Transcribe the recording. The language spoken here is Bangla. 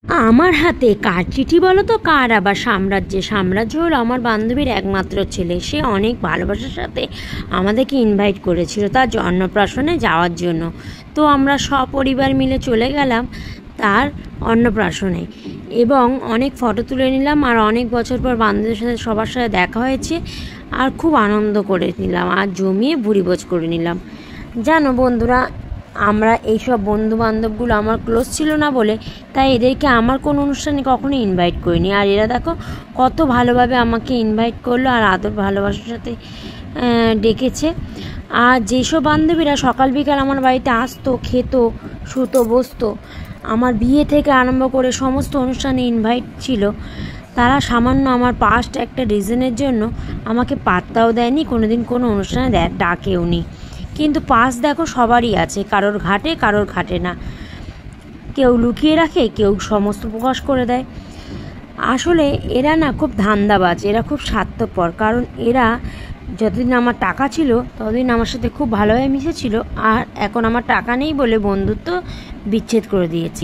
আমার হাতে কার চিঠি বলো তো, কার আবার সাম্রাজ্য হলো আমার বান্ধবীর একমাত্র ছেলে। সে অনেক ভালোবাসার সাথে আমাদেরকে ইনভাইট করেছিল তার অন্নপ্রাশনে যাওয়ার জন্য। তো আমরা সপরিবার মিলে চলে গেলাম তার অন্নপ্রাশনে এবং অনেক ফটো তুলে নিলাম। আর অনেক বছর পর বান্ধবীর সাথে সবার সাথে দেখা হয়েছে, আর খুব আনন্দ করে নিলাম, আর জমিয়ে ভুরিভোজ করে নিলাম। জানো বন্ধুরা, আমরা এইসব বন্ধুবান্ধবগুলো আমার ক্লোজ ছিল না বলে তাই এদেরকে আমার কোনো অনুষ্ঠানে কখনো ইনভাইট করিনি। আর এরা দেখো কত ভালোভাবে আমাকে ইনভাইট করলো আর আদর ভালোবাসার সাথে ডেকেছে। আর যেসব বান্ধবীরা সকাল বিকাল আমার বাড়িতে আসতো, খেতো, শুতো, বসতো, আমার বিয়ে থেকে আরম্ভ করে সমস্ত অনুষ্ঠানে ইনভাইট ছিল, তারা সামান্য আমার পাস্ট একটা রিজনের জন্য আমাকে পাত্তাও দেয়নি, কোনো দিন কোনো অনুষ্ঠানে ডাকেও নি। কিন্তু পাস দেখো সবারই আছে, কারোর ঘাটে কারোর ঘাটে না, কেউ লুকিয়ে রাখে, কেউ সমস্ত প্রকাশ করে দেয়। আসলে এরা না খুব ধান্দাবাজ, এরা খুব স্বার্থপর। কারণ এরা যতদিন আমার টাকা ছিল ততদিন আমার সাথে খুব ভালোভাবে মিশেছিল, আর এখন আমার টাকা নেই বলে বন্ধুত্ব বিচ্ছেদ করে দিয়েছি।